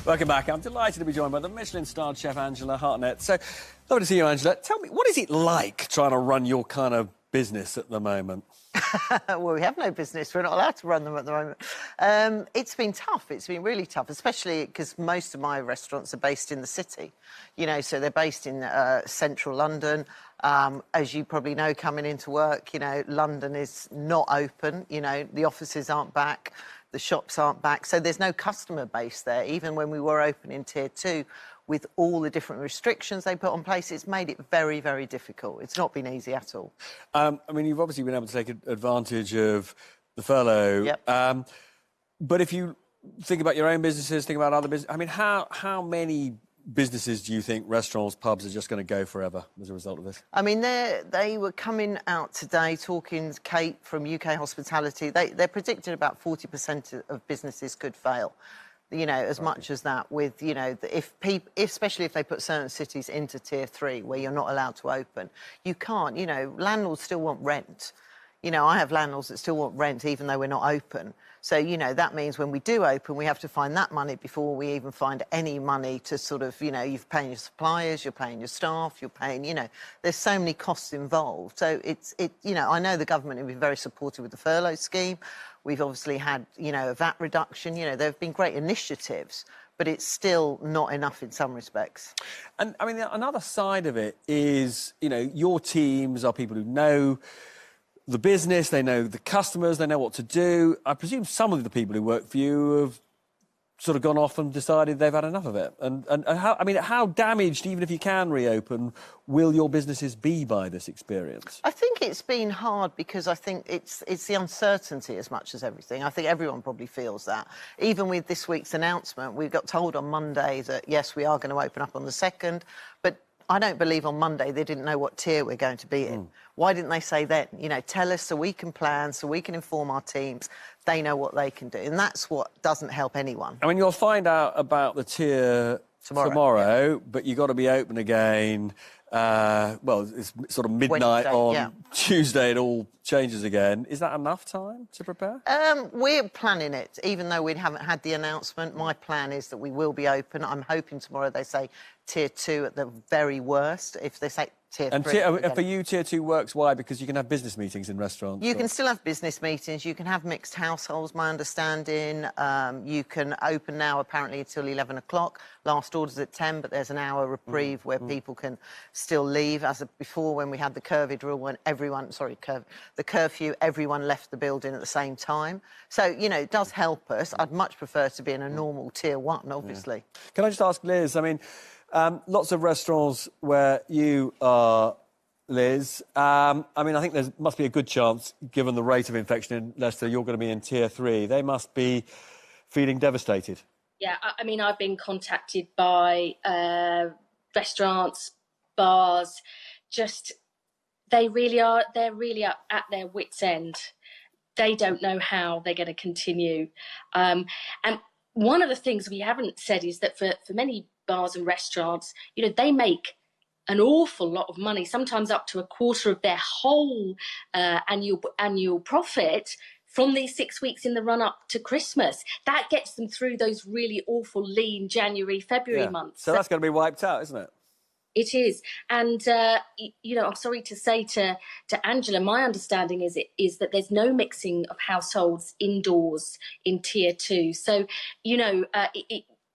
Welcome back. I'm delighted to be joined by the Michelin-starred chef Angela Hartnett. So, lovely to see you, Angela. Tell me, what is it like trying to run your kind of business at the moment? Well, we have no business. We're not allowed to run them at the moment. It's been tough. It's been really tough, especially because most of my restaurants are based in the city. You know, so they're based in central London. As you probably know, coming into work, you know, London is not open. You know, the offices aren't back. The shops aren't back. So there's no customer base there. Even when we were open in Tier 2, with all the different restrictions they put on place, it's made it very, very difficult. It's not been easy at all. I mean, you've obviously been able to take advantage of the furlough. Yep. But if you think about your own businesses, think about other businesses, I mean, how many businesses do you think, restaurants, pubs, are just going to go forever as a result of this? I mean, they were coming out today talking, Kate from UK Hospitality, they're predicting about 40% of businesses could fail. You know, as much as that, with, you know, especially if they put certain cities into Tier 3 where you're not allowed to open, you can't, you know, landlords still want rent. You know, I have landlords that still want rent even though we're not open. So, you know, that means when we do open, we have to find that money before we even find any money to sort of, you know, you're paying your suppliers, you're paying your staff, you're paying, you know, there's so many costs involved. So you know, I know the government have been very supportive with the furlough scheme. We've obviously had, you know, a VAT reduction. You know, there have been great initiatives, but it's still not enough in some respects. And, I mean, another side of it is, you know, your teams are people who know the business, they know the customers, they know what to do. I presume some of the people who work for you have sort of gone off and decided they've had enough of it. And how, I mean, how damaged, even if you can reopen, will your businesses be by this experience? I think it's been hard because I think it's the uncertainty as much as everything. I think everyone probably feels that. Even with this week's announcement, we got told on Monday that, yes, we are going to open up on the 2nd, but I don't believe on Monday they didn't know what tier we're going to be in. Why didn't they say then? You know, tell us so we can plan, so we can inform our teams. They know what they can do. And that's what doesn't help anyone. I mean, you'll find out about the tier tomorrow, yeah. But you've got to be open again. Well, it's sort of midnight on Tuesday, it all changes again. Is that enough time to prepare? We're planning it, even though we haven't had the announcement. My plan is that we will be open. I'm hoping tomorrow they say Tier 2 at the very worst. If they say Tier 3... And for you, Tier 2 works, why? Because you can have business meetings in restaurants? You can still have business meetings. You can have mixed households, my understanding. You can open now, apparently, until 11 o'clock. Last order's at 10, but there's an hour reprieve where people can still leave. As before, when we had the COVID rule, when everyone... Sorry, the curfew, everyone left the building at the same time. So, you know, it does help us. I'd much prefer to be in a normal Tier 1, obviously. Yeah. Can I just ask Liz, I mean... lots of restaurants where you are, Liz. I mean, I think there must be a good chance, given the rate of infection in Leicester, you're going to be in Tier 3. They must be feeling devastated. Yeah, I mean, I've been contacted by restaurants, bars, just, they're really up at their wits' end. They don't know how they're going to continue. And one of the things we haven't said is that for many bars and restaurants, you know, they make an awful lot of money, sometimes up to a quarter of their whole annual profit from these 6 weeks in the run-up to Christmas. That gets them through those really awful lean January, February months. So that's going to be wiped out, isn't it? It is. And, you know, I'm sorry to say to Angela, my understanding is that there's no mixing of households indoors in Tier 2. So, you know,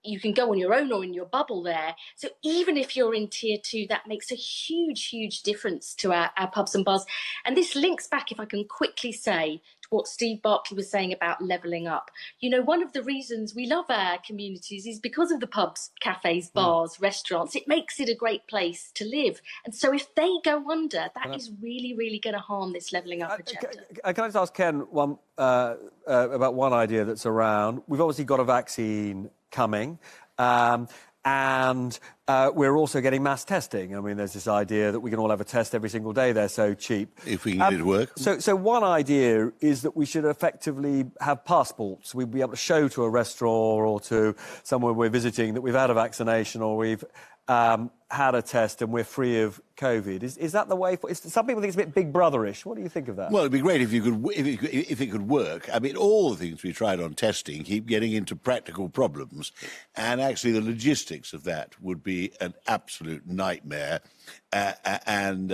you can go on your own or in your bubble there. So even if you're in Tier 2, that makes a huge, huge difference to our pubs and bars. And this links back, if I can quickly say, to what Steve Barclay was saying about levelling up. You know, one of the reasons we love our communities is because of the pubs, cafes, bars, restaurants. It makes it a great place to live. And so if they go under, that is really, really going to harm this levelling up agenda. Can I just ask Ken about one idea that's around? We've obviously got a vaccine coming, and we're also getting mass testing. I mean, there's this idea that we can all have a test every single day. They're so cheap. If we can get it to work. So one idea is that we should effectively have passports. We'd be able to show to a restaurant or to somewhere we're visiting that we've had a vaccination or we've had a test and we're free of COVID. Is that the way? Some people think it's a bit Big Brotherish. What do you think of that? Well, it'd be great if it could work. I mean, all the things we tried on testing keep getting into practical problems, and actually the logistics of that would be an absolute nightmare. And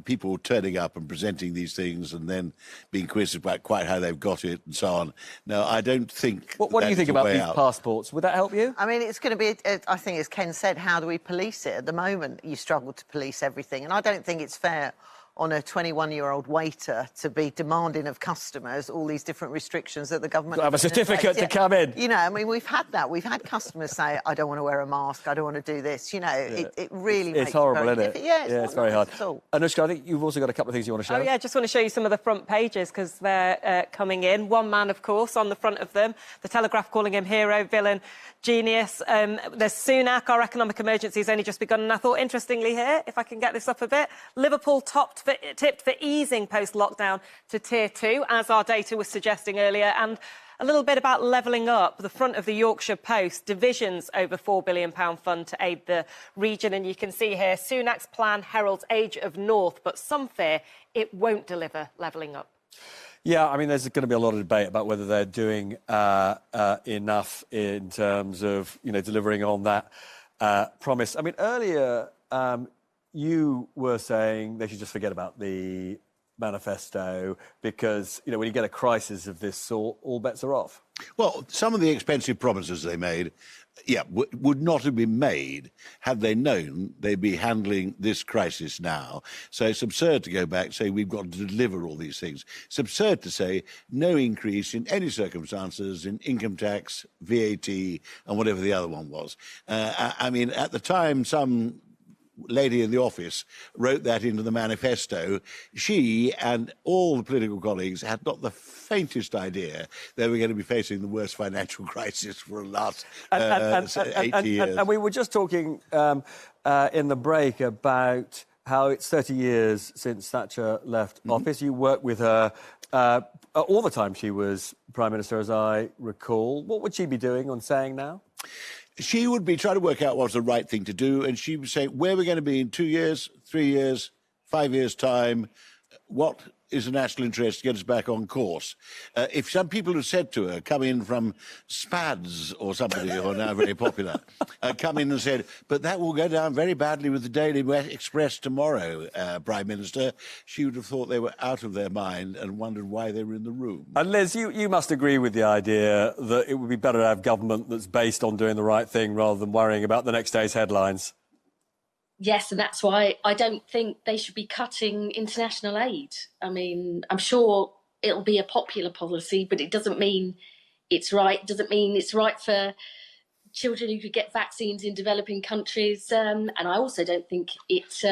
people turning up and presenting these things and then being quizzed about quite how they've got it and so on. No, I don't think. What do you think about these passports? Would that help you? I mean, it's going to be, I think, as Ken said, how do we police it? At the moment, you struggle to police everything. And I don't think it's fair on a 21-year-old waiter to be demanding of customers all these different restrictions that the government... have a certificate to come in. You know, I mean, we've had that. We've had customers say, I don't want to wear a mask, I don't want to do this. You know, it really makes it horrible, isn't it? Yeah, it's very hard. At all. Anushka, I think you've also got a couple of things you want to show. Oh, yeah, just want to show you some of the front pages because they're coming in. One man, of course, on the front of them. The Telegraph calling him hero, villain, genius. There's Sunak, our economic emergency has only just begun. And I thought, interestingly here, if I can get this up a bit, Liverpool tipped for easing post-lockdown to Tier 2, as our data was suggesting earlier. And a little bit about levelling up. The front of the Yorkshire Post, divisions over £4 billion fund to aid the region. And you can see here, Sunak's plan heralds age of North, but some fear it won't deliver levelling up. Yeah, I mean, there's going to be a lot of debate about whether they're doing enough in terms of, delivering on that promise. I mean, earlier you were saying they should just forget about the manifesto because, when you get a crisis of this sort, all bets are off. Well, some of the expensive promises they made, would not have been made had they known they'd be handling this crisis now. So it's absurd to go back and say we've got to deliver all these things. It's absurd to say no increase in any circumstances in income tax, VAT, and whatever the other one was. I mean, at the time, some lady in the office wrote that into the manifesto. She and all the political colleagues had not the faintest idea they were going to be facing the worst financial crisis for the last 80 years. And we were just talking in the break about how it's 30 years since Thatcher left office. You worked with her all the time she was Prime Minister, as I recall. What would she be doing on saying now? She would be trying to work out what's the right thing to do, and she would say, where we're going to be in 2 years, 3 years, 5 years' time, what is the national interest to get us back on course. If some people have said to her, come in from Spads or somebody who are now very popular, come in and said, but that will go down very badly with the Daily Express tomorrow, Prime Minister, she would have thought they were out of their mind and wondered why they were in the room. And Liz, you must agree with the idea that it would be better to have government that's based on doing the right thing rather than worrying about the next day's headlines. Yes, and that's why I don't think they should be cutting international aid. I mean, I'm sure it'll be a popular policy, but it doesn't mean it's right. It doesn't mean it's right for children who could get vaccines in developing countries. And I also don't think it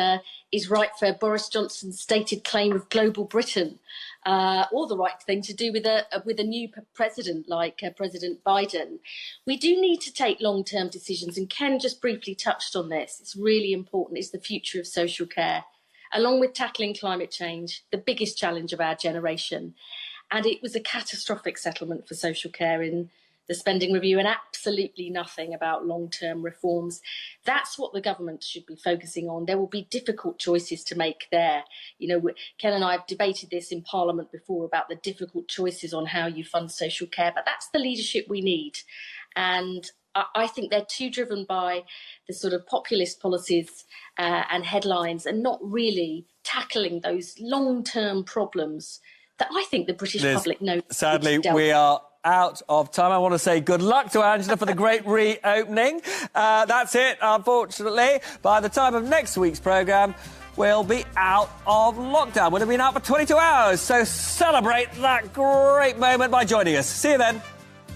is right for Boris Johnson's stated claim of global Britain, or the right thing to do with a new president like President Biden. We do need to take long-term decisions, and Ken just briefly touched on this. It's really important. It's the future of social care, along with tackling climate change, the biggest challenge of our generation. And it was a catastrophic settlement for social care in the spending review, and absolutely nothing about long-term reforms. That's what the government should be focusing on. There will be difficult choices to make there. Ken and I have debated this in Parliament before about the difficult choices on how you fund social care, but that's the leadership we need. And I think they're too driven by the sort of populist policies and headlines and not really tackling those long-term problems that I think the British public knows. Sadly, we are out of time. I want to say good luck to Angela for the great reopening. That's it, unfortunately. By the time of next week's programme, we'll be out of lockdown. We'll have been out for 22 hours, so celebrate that great moment by joining us. See you then.